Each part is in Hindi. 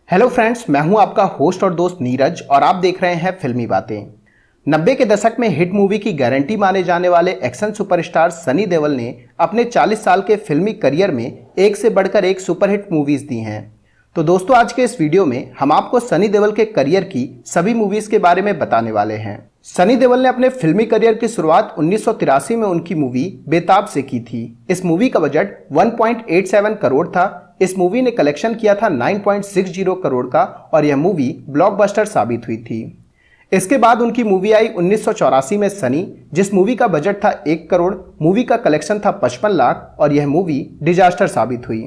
हेलो फ्रेंड्स, मैं हूं आपका होस्ट और दोस्त नीरज और आप देख रहे हैं फिल्मी बातें। 90 के दशक में हिट मूवी की गारंटी माने जाने वाले एक्शन सुपरस्टार सनी देओल ने अपने 40 साल के फिल्मी करियर में एक से बढ़कर एक सुपरहिट मूवीज दी हैं। तो दोस्तों, आज के इस वीडियो में हम आपको सनी देओल के करियर की सभी मूवीज के बारे में बताने वाले हैं। सनी देओल ने अपने फिल्मी करियर की शुरुआत 1983 में उनकी मूवी बेताब से की थी। इस मूवी का बजट 1.87 करोड़ था। इस मूवी ने कलेक्शन किया था 9.60 करोड़ का और यह मूवी ब्लॉकबस्टर साबित हुई थी। इसके बाद उनकी मूवी आई 1984 में सनी, जिस मूवी का बजट था 1 करोड़, मूवी का कलेक्शन था 55 लाख और यह मूवी डिजास्टर साबित हुई।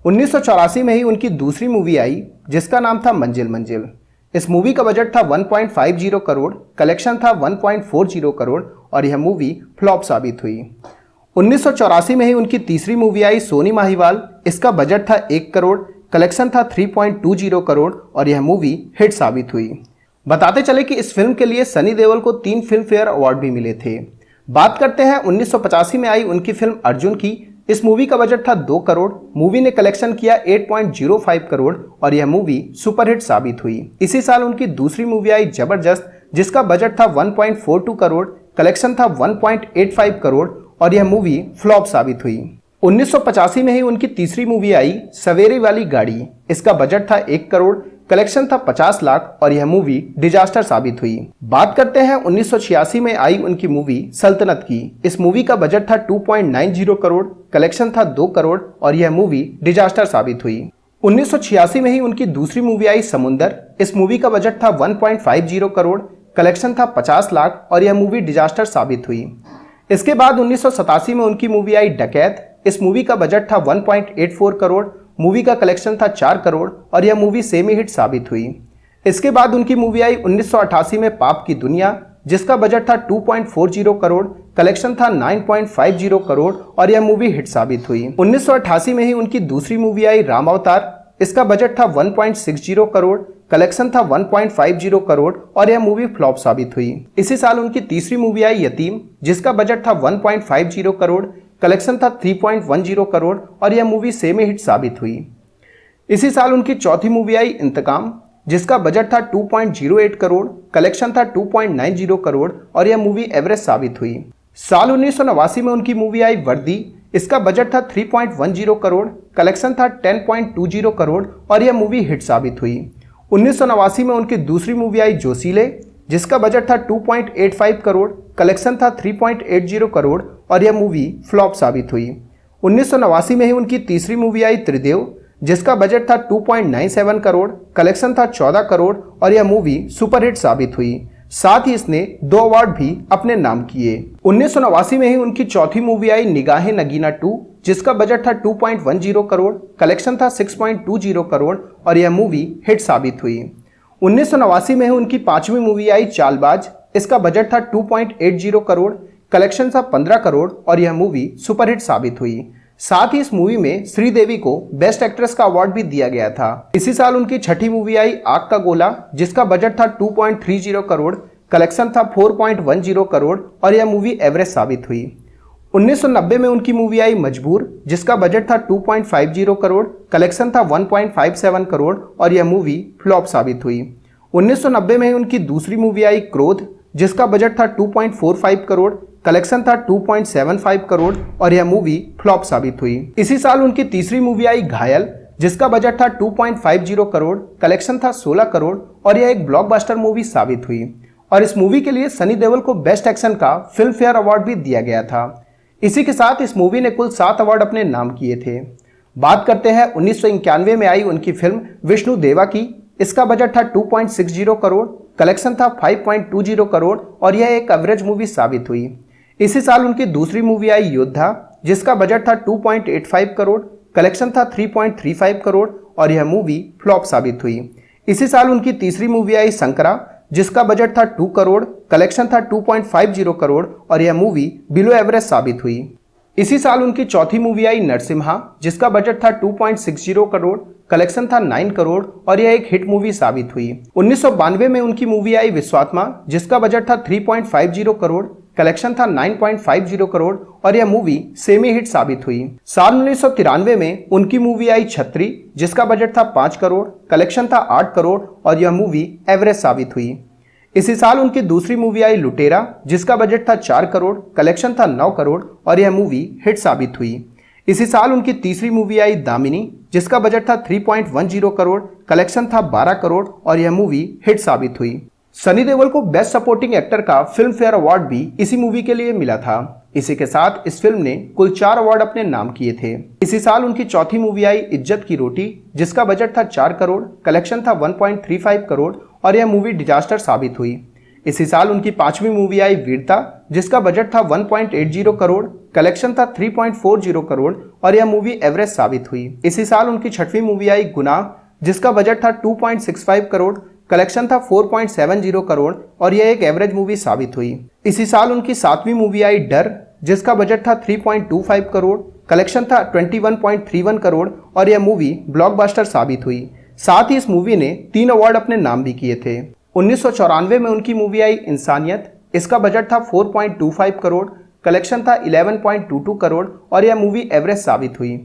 1984 में ही उनकी दूसरी मूवी आई जिसका नाम था मंजिल मंजिल। इस मूवी का बजट था 1.50 करोड़, कलेक्शन था 1.40 करोड़ और यह मूवी फ्लॉप साबित हुई। 1984 में ही उनकी तीसरी मूवी आई सोनी माहीवाल। इसका बजट था 1 करोड़, कलेक्शन था 3.20 करोड़ और यह मूवी हिट साबित हुई। बताते चले कि इस फिल्म के लिए सनी देओल को 3 फिल्म फेयर अवार्ड भी मिले थे। बात करते हैं 1985 में आई उनकी फिल्म अर्जुन की। इस मूवी का बजट था 2 करोड़, मूवी ने कलेक्शन किया 8.05 करोड़ और यह मूवी सुपरहिट साबित हुई। इसी साल उनकी दूसरी मूवी आई जबरदस्त, जिसका बजट था 1.42 करोड़, कलेक्शन था 1.85 करोड़ और यह मूवी फ्लॉप साबित हुई। 1985 में ही उनकी तीसरी मूवी आई सवेरे वाली गाड़ी। इसका बजट था 1 करोड़, कलेक्शन था 50 लाख और यह मूवी डिजास्टर साबित हुई। बात करते हैं 1986 में आई उनकी मूवी सल्तनत की। इस मूवी का बजट था 2.90 करोड़, कलेक्शन था 2 करोड़ और यह मूवी डिजास्टर साबित हुई। 1986 में ही उनकी दूसरी मूवी आई समुंदर। इस मूवी का बजट था 1.50 करोड़, कलेक्शन था 50 लाख और यह मूवी डिजास्टर साबित हुई। इसके बाद 1987 में उनकी मूवी आई डकैत। इस मूवी का बजट था 1.84 करोड़, मूवी का कलेक्शन था 4 करोड़ और यह मूवी सेमी हिट साबित हुई। इसके बाद उनकी मूवी आई 1988 में पाप की दुनिया, जिसका बजट था 2.40 करोड़, कलेक्शन था 9.50 करोड़ और यह मूवी हिट साबित हुई। 1988 में ही उनकी दूसरी मूवी आई राम अवतार। इसका बजट था 1.60 करोड़, कलेक्शन था 1.50 करोड़ और यह मूवी फ्लॉप साबित हुई। इसी साल उनकी तीसरी मूवी आई यतीम, जिसका बजट था 1.50 करोड़, कलेक्शन था 3.10 करोड़ और यह मूवी सेमी हिट साबित हुई। इसी साल उनकी चौथी मूवी आई इंतकाम, जिसका बजट था 2.08 करोड़, कलेक्शन था 2.90 करोड़ और यह मूवी एवरेज साबित हुई। साल 1989 में उनकी मूवी आई वर्दी। इसका बजट था 3.10 करोड़, कलेक्शन था 10.20 करोड़ और यह मूवी हिट साबित हुई। 1989 में उनकी दूसरी मूवी आई जोशीले, जिसका बजट था 2.85 करोड़, कलेक्शन था 3.80 करोड़ और यह मूवी फ्लॉप साबित हुई। 1989 में ही उनकी तीसरी मूवी आई त्रिदेव, जिसका बजट था 2.97 करोड़, कलेक्शन था 14 करोड़ और यह मूवी सुपरहिट साबित हुई। साथ ही इसने 2 अवार्ड भी अपने नाम किए। 1989 में ही उनकी चौथी मूवी आई निगाहे नगीना 2, जिसका बजट था 2.10 करोड़, कलेक्शन था 6.20 करोड़ और यह मूवी हिट साबित हुई। 1989 में ही उनकी पांचवी मूवी आई चालबाज। इसका बजट था 2.80 करोड़, कलेक्शन था 15 करोड़ और यह मूवी सुपरहिट साबित हुई। साथ ही इस मूवी में श्रीदेवी को बेस्ट एक्ट्रेस का अवार्ड भी दिया गया था। इसी साल उनकी छठी मूवी आई आग का गोला, जिसका बजट था 2.30 करोड़, कलेक्शन था 4.10 करोड़ और यह मूवी एवरेज साबित हुई। 1990 में उनकी मूवी आई मजबूर, जिसका बजट था 2.50 करोड़, कलेक्शन था 1.57 करोड़ और यह मूवी फ्लॉप साबित हुई। 1990 में उनकी दूसरी मूवी आई क्रोध, जिसका बजट था 2.45 करोड़, कलेक्शन था 2.75 करोड़ और यह मूवी फ्लॉप साबित हुई। इसी साल उनकी तीसरी मूवी आई घायल, जिसका बजट था 2.50 करोड़, कलेक्शन था 16 करोड़ और यह एक ब्लॉकबस्टर मूवी साबित हुई। और इस मूवी के लिए सनी देओल को बेस्ट एक्शन का फिल्म फेयर अवार्ड भी दिया गया था। इसी के साथ इस मूवी ने कुल 7 अवार्ड अपने नाम किए थे। बात करते हैं 1991 में आई उनकी फिल्म विष्णु देवा की। इसका बजट था 2.60 करोड़, कलेक्शन था 5.20 करोड़ और यह एक एवरेज मूवी साबित हुई। इसी साल उनकी दूसरी मूवी आई योद्धा, जिसका बजट था 2.85 करोड़, कलेक्शन था 3.35 करोड़ और यह मूवी फ्लॉप साबित हुई। इसी साल उनकी तीसरी मूवी आई शंकरा, जिसका बजट था 2 करोड़, कलेक्शन था 2.50 करोड़ और यह मूवी बिलो एवरेज साबित हुई। इसी साल उनकी चौथी मूवी आई नरसिम्हा, जिसका बजट था 2.60 करोड़, कलेक्शन था 9 करोड़ और यह एक हिट मूवी साबित हुई। 1992 में उनकी मूवी आई विश्वात्मा, जिसका बजट था 3.50 करोड़, कलेक्शन था 9.50 करोड़ और यह मूवी सेमी हिट साबित हुई। साल 1993 में उनकी मूवी आई छतरी, जिसका बजट था 5 करोड़, कलेक्शन था 8 करोड़ और यह मूवी एवरेज साबित हुई। इसी साल उनकी दूसरी मूवी आई लुटेरा, जिसका बजट था 4 करोड़, कलेक्शन था 9 करोड़ और यह मूवी हिट साबित हुई। इसी साल उनकी तीसरी मूवी आई दामिनी, जिसका बजट था 3.10 करोड़, कलेक्शन था 12 करोड़ और यह मूवी हिट साबित हुई। सनी देओल को बेस्ट सपोर्टिंग एक्टर का फिल्म फेयर अवार्ड भी इसी मूवी के लिए मिला था। इसी के साथ इस फिल्म ने कुल 4 अवार्ड अपने नाम किए थे। इसी साल उनकी चौथी मूवी आई इज्जत की रोटी, जिसका बजट था 4 करोड़, कलेक्शन था 1.35 करोड़ और यह मूवी डिजास्टर साबित हुई। इसी साल उनकी पांचवी मूवी आई वीरता, जिसका बजट था 1.80 करोड़, कलेक्शन था 3.40 करोड़ और यह मूवी एवरेज साबित हुई। इसी साल उनकी छठवीं मूवी आई गुनाह, जिसका बजट था 2.65 करोड़, कलेक्शन था 4.70 करोड़ और यह एक एवरेज मूवी साबित हुई। इसी साल उनकी सातवीं मूवी आई डर, जिसका बजट था 3.25 करोड़, कलेक्शन था 21.31 करोड़ और यह मूवी ब्लॉकबस्टर साबित हुई। साथ ही इस मूवी ने 3 अवार्ड अपने नाम भी किए थे। 1994 में उनकी मूवी आई इंसानियत, इसका बजट था 4.25 करोड़, कलेक्शन था 11.22 करोड़ और यह मूवी एवरेज साबित हुई।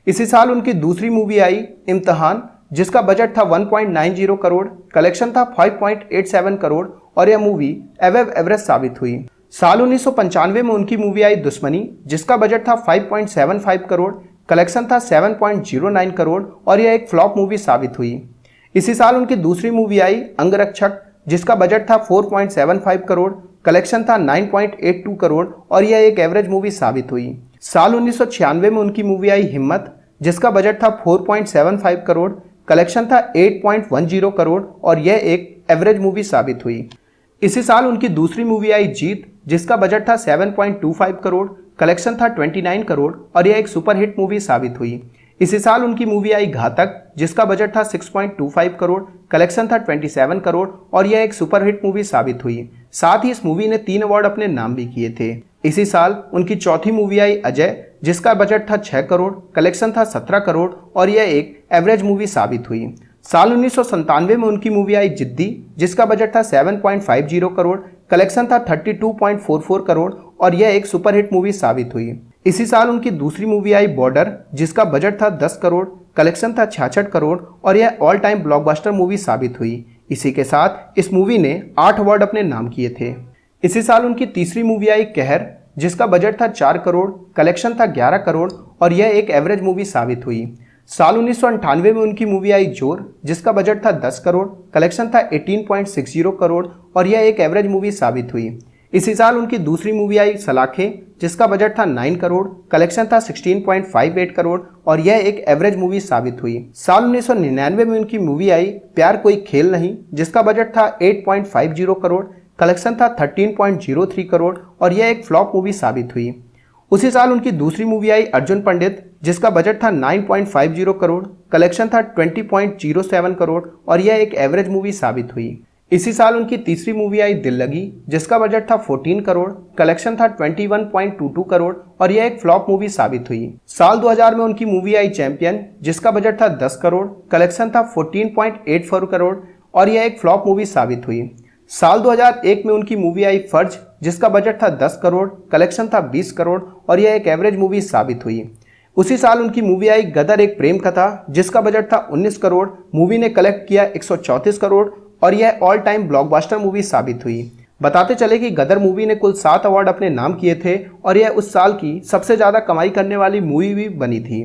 इसी साल उनकी दूसरी मूवी आई इम्तिहान, जिसका बजट था 1.90 करोड़, कलेक्शन था 5.87 करोड़ और यह मूवी एवरेज साबित हुई। साल 1995 में उनकी मूवी आई दुश्मनी, जिसका बजट था 5.75 करोड़, कलेक्शन था 7.09 करोड़ और यह एक फ्लॉप मूवी साबित हुई। इसी साल उनकी दूसरी मूवी आई अंगरक्षक, जिसका बजट था 4.75 करोड़, कलेक्शन था 9.82 करोड़ और यह एक एवरेज मूवी साबित हुई। साल 1996 में उनकी मूवी आई हिम्मत, जिसका बजट था 4.75 करोड़, कलेक्शन था 8.10 करोड़ और यह एक एवरेज मूवी साबित हुई। इसी साल उनकी दूसरी मूवी आई जीत, जिसका बजट था 7.25 करोड़, कलेक्शन था 29 करोड़ और यह एक सुपरहिट मूवी साबित हुई। इसी साल उनकी मूवी आई घातक, जिसका बजट था 6.25 करोड़, कलेक्शन था 27 करोड़ और यह एक सुपरहिट मूवी साबित हुई। साथ ही इस मूवी ने 3 अवार्ड अपने नाम भी किए थे। इसी साल उनकी चौथी मूवी आई अजय, जिसका बजट था 6 करोड़, कलेक्शन था 17 करोड़ और यह एक एवरेज मूवी साबित हुई। साल 1997 में उनकी मूवी आई जिद्दी, जिसका बजट था 7.50 करोड़, कलेक्शन था 32.44 करोड़ और यह एक सुपरहिट मूवी साबित हुई। इसी साल उनकी दूसरी मूवी आई बॉर्डर, जिसका बजट था 10 करोड़, कलेक्शन था 66 करोड़ और यह ऑल टाइम ब्लॉकबस्टर मूवी साबित हुई। इसी के साथ इस मूवी ने 8 अवार्ड अपने नाम किए थे। इसी साल उनकी तीसरी मूवी आई कहर, जिसका बजट था 4 करोड़, कलेक्शन था 11 करोड़ और यह एक एवरेज मूवी साबित हुई। साल 1998 में उनकी मूवी आई जोर, जिसका बजट था 10 करोड़, कलेक्शन था 18.60 करोड़ और यह एक एवरेज मूवी साबित हुई। इसी साल उनकी दूसरी मूवी आई सलाखें, जिसका बजट था 9 करोड़, कलेक्शन था 16.58 करोड़ और यह एक एवरेज मूवी साबित हुई। साल 1999 में उनकी मूवी आई प्यार कोई खेल नहीं, जिसका बजट था 8.50 करोड़, कलेक्शन था 13.03 करोड़ और यह एक फ्लॉप मूवी साबित हुई। उसी साल उनकी दूसरी मूवी आई अर्जुन पंडित, जिसका बजट था 9.50 करोड़, कलेक्शन था 20.07 करोड़ और यह एक एवरेज मूवी साबित हुई। इसी साल उनकी तीसरी मूवी आई दिल लगी, जिसका बजट था 14 करोड़, कलेक्शन था 21.22 करोड़ और यह एक फ्लॉप मूवी साबित हुई। साल 2000 में उनकी मूवी आई चैंपियन, जिसका बजट था 10 करोड़, कलेक्शन था 14.84 करोड़ और यह एक फ्लॉप मूवी साबित हुई। साल 2001 में उनकी मूवी आई फर्ज, जिसका बजट था 10 करोड़, कलेक्शन था 20 करोड़ और यह एक एवरेज मूवी साबित हुई। उसी साल उनकी मूवी आई गदर एक प्रेम कथा, जिसका बजट था 19 करोड़, मूवी ने कलेक्ट किया 134 करोड़ और यह ऑल टाइम ब्लॉकबस्टर मूवी साबित हुई। बताते चले कि गदर मूवी ने कुल 7 अवार्ड अपने नाम किए थे और यह उस साल की सबसे ज़्यादा कमाई करने वाली मूवी भी बनी थी।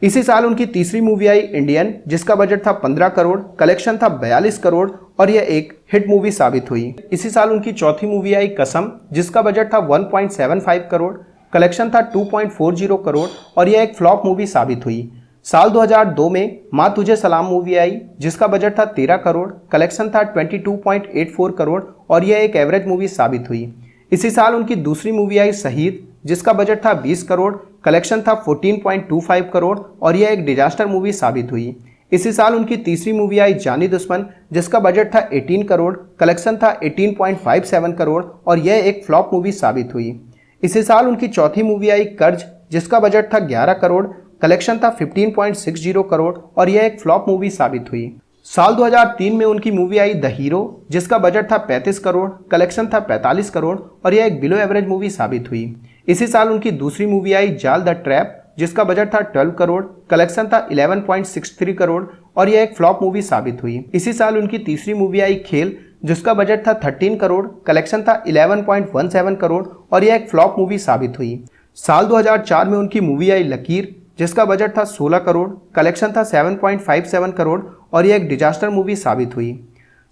इसी साल उनकी तीसरी मूवी आई इंडियन, जिसका बजट था 15 करोड़, कलेक्शन था 42 करोड़ और यह एक हिट मूवी साबित हुई। इसी साल उनकी चौथी मूवी आई कसम, जिसका बजट था 1.75 करोड़, कलेक्शन था 2.40 करोड़ और यह एक फ्लॉप मूवी साबित हुई। साल 2002 में माँ तुझे सलाम मूवी आई, जिसका बजट था 13 करोड़, कलेक्शन था 22.84 करोड़ और यह एक एवरेज मूवी साबित हुई। इसी साल उनकी दूसरी मूवी आई शहीद, जिसका बजट था 20 करोड़, कलेक्शन था 14.25 करोड़ और यह एक डिजास्टर मूवी साबित हुई। इसी साल उनकी तीसरी मूवी आई जानी दुश्मन, जिसका बजट था 18 करोड़, कलेक्शन था 18.57 करोड़ और यह एक फ्लॉप मूवी साबित हुई। इसी साल उनकी चौथी मूवी आई कर्ज, जिसका बजट था 11 करोड़, कलेक्शन था 15.60 करोड़ और यह एक फ्लॉप मूवी साबित हुई। साल 2003 में उनकी मूवी आई द हीरो, जिसका बजट था 35 करोड़, कलेक्शन था 45 करोड़ और यह एक बिलो एवरेज मूवी साबित हुई। इसी साल उनकी दूसरी मूवी आई जाल द ट्रैप, जिसका बजट था 12 करोड़, कलेक्शन था 11.63 करोड़ और यह एक फ्लॉप मूवी साबित हुई। इसी साल उनकी तीसरी मूवी आई खेल, जिसका बजट था 13 करोड़, कलेक्शन था 11.17 करोड़ और यह एक फ्लॉप मूवी साबित हुई। साल 2004 में उनकी मूवी आई लकीर, जिसका बजट था 16 करोड़, कलेक्शन था 7.57 करोड़ और यह एक डिजास्टर मूवी साबित हुई।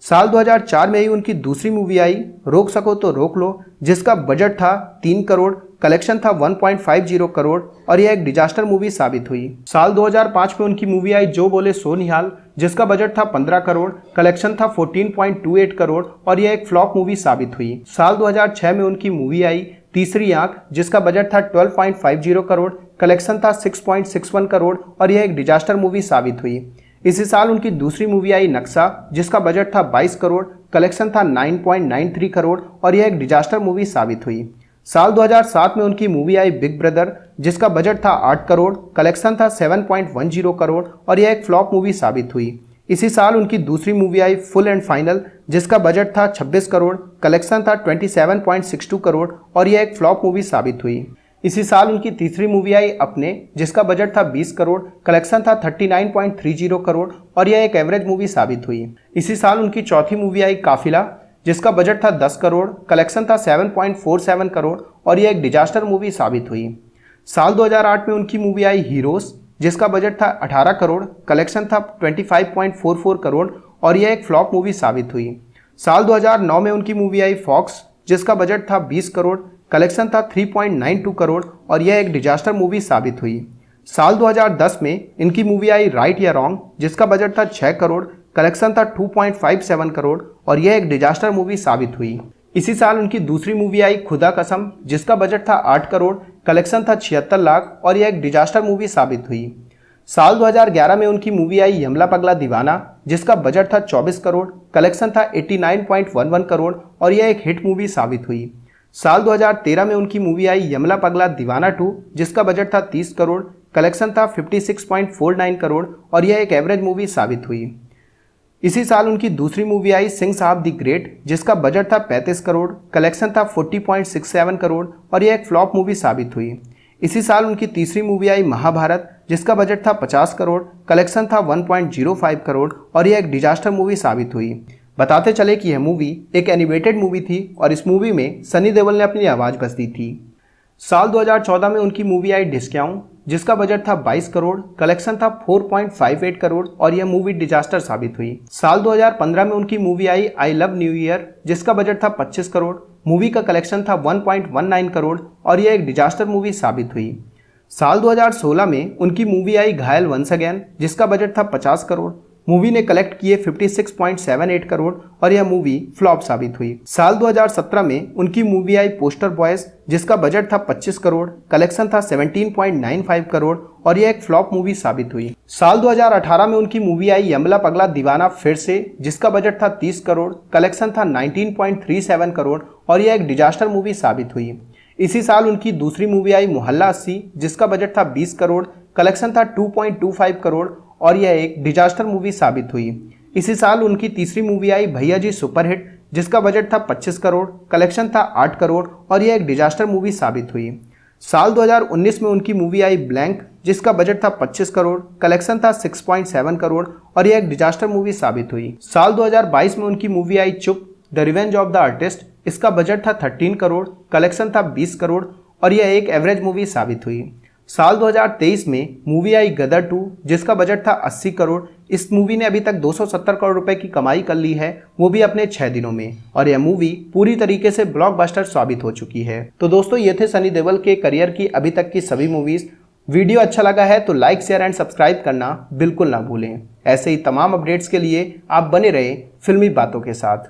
साल 2004 में ही उनकी दूसरी मूवी आई रोक सको तो रोक लो, जिसका बजट था 3 करोड़, कलेक्शन था 1.50 करोड़ और यह एक डिजास्टर मूवी साबित हुई। साल 2005 में उनकी मूवी आई जो बोले सो निहाल, जिसका बजट था 15 करोड़, कलेक्शन था 14.28 करोड़ और यह एक फ्लॉप मूवी साबित हुई। साल 2006 में उनकी मूवी आई तीसरी आंख, जिसका बजट था 12.50 करोड़, कलेक्शन था 6.61 करोड़ और यह एक डिजास्टर मूवी साबित हुई। इसी साल उनकी दूसरी मूवी आई नक्शा, जिसका बजट था 22 करोड़, कलेक्शन था 9.93 करोड़ और यह एक डिजास्टर मूवी साबित हुई। साल 2007 में उनकी मूवी आई बिग ब्रदर, जिसका बजट था 8 करोड़, कलेक्शन था 7.10 करोड़ और यह एक फ्लॉप मूवी साबित हुई। इसी साल उनकी दूसरी movie I full and final, जिसका बजट था 26 करोड़, कलेक्शन था 27.62 करोड़ और यह एक फ्लॉप मूवी साबित हुई। इसी साल उनकी तीसरी मूवी आई अपने, जिसका बजट था 20 करोड़, कलेक्शन था 39.30 करोड़ और यह एक एवरेज मूवी साबित हुई। इसी साल उनकी चौथी मूवी आई काफिला, जिसका बजट था 10 करोड़, कलेक्शन था 7.47 करोड़ और यह एक डिजास्टर मूवी साबित हुई। साल 2008 में उनकी मूवी आई हीरोज, जिसका बजट था 18 करोड़, कलेक्शन था 25.44 करोड़ और यह एक फ्लॉप मूवी साबित हुई। साल 2009 में उनकी मूवी आई फॉक्स, जिसका बजट था 20 करोड़, कलेक्शन था 3.92 करोड़ और यह एक डिजास्टर मूवी साबित हुई। साल 2010 में इनकी मूवी आई राइट या रॉन्ग, जिसका बजट था 6 करोड़, कलेक्शन था 2.57 करोड़ और यह एक डिजास्टर मूवी साबित हुई। इसी साल उनकी दूसरी मूवी आई खुदा कसम, जिसका बजट था 8 करोड़, कलेक्शन था 76 लाख और यह एक डिजास्टर मूवी साबित हुई। साल 2011 में उनकी मूवी आई यमला पगला दीवाना, जिसका बजट था 24 करोड़, कलेक्शन था 89.11 करोड़ और यह एक हिट मूवी साबित हुई। साल 2013 में उनकी मूवी आई यमला पगला दीवाना 2, जिसका बजट था 30 करोड़, कलेक्शन था 56.49 करोड़ और यह एक एवरेज मूवी साबित हुई। इसी साल उनकी दूसरी मूवी आई सिंह साहब द ग्रेट, जिसका बजट था 35 करोड़, कलेक्शन था 40.67 करोड़ और यह एक फ्लॉप मूवी साबित हुई। इसी साल उनकी तीसरी मूवी आई महाभारत, जिसका बजट था 50 करोड़, कलेक्शन था 1.05 करोड़ और यह एक डिजास्टर मूवी साबित हुई। बताते चले कि यह मूवी एक एनिमेटेड मूवी थी और इस मूवी में सनी देओल ने अपनी आवाज़ बस दी थी। साल 2014 में उनकी मूवी आई डिस्काउंट, जिसका बजट था 22 करोड़, कलेक्शन था 4.58 करोड़ और यह मूवी डिजास्टर साबित हुई। साल 2015 में उनकी movie I I love new year, जिसका बजट था 25 करोड़, मूवी का कलेक्शन था 1.19 करोड़ और यह एक डिजास्टर मूवी साबित हुई। साल 2016 में उनकी मूवी आई घायल वंस अगेन, जिसका बजट था 50 करोड़, मूवी ने कलेक्ट किए 56.78 करोड़ और यह मूवी फ्लॉप साबित हुई। साल 2017 में उनकी मूवी आई पोस्टर बॉयज, जिसका बजट था 25 करोड़, कलेक्शन था 17.95 करोड़ और यह एक फ्लॉप मूवी साबित हुई। साल 2018 में उनकी मूवी आई यमला पगला दीवाना फिर से, जिसका बजट था 30 करोड़, कलेक्शन था 19.37 करोड़ और यह एक डिजास्टर मूवी साबित हुई। इसी साल उनकी दूसरी मूवी आई मोहल्ला 80, जिसका बजट था 20 करोड़, कलेक्शन था 2.25 करोड़ और यह एक डिजास्टर मूवी साबित हुई। इसी साल उनकी तीसरी मूवी आई भैया जी सुपरहिट, जिसका बजट था 25 करोड़, कलेक्शन था 8 करोड़ और यह एक डिजास्टर मूवी साबित हुई। साल 2019 में उनकी मूवी आई ब्लैंक, जिसका बजट था 25 करोड़, कलेक्शन था 6.7 करोड़ और यह एक डिजास्टर मूवी साबित हुई। साल 2022 में उनकी मूवी आई चुप the revenge of the artist, इसका बजट था 13 करोड़, कलेक्शन था 20 करोड़ और यह एक एवरेज मूवी साबित हुई। साल 2023 में मूवी आई गदर 2, जिसका बजट था 80 करोड़। इस मूवी ने अभी तक 270 करोड़ रुपए की कमाई कर ली है, वो भी अपने 6 दिनों में, और यह मूवी पूरी तरीके से ब्लॉकबस्टर साबित हो चुकी है। तो दोस्तों, ये थे सनी देओल के करियर की अभी तक की सभी मूवीज। वीडियो अच्छा लगा है तो लाइक, शेयर एंड सब्सक्राइब करना बिल्कुल ना भूलें। ऐसे ही तमाम अपडेट्स के लिए आप बने रहे फिल्मी बातों के साथ।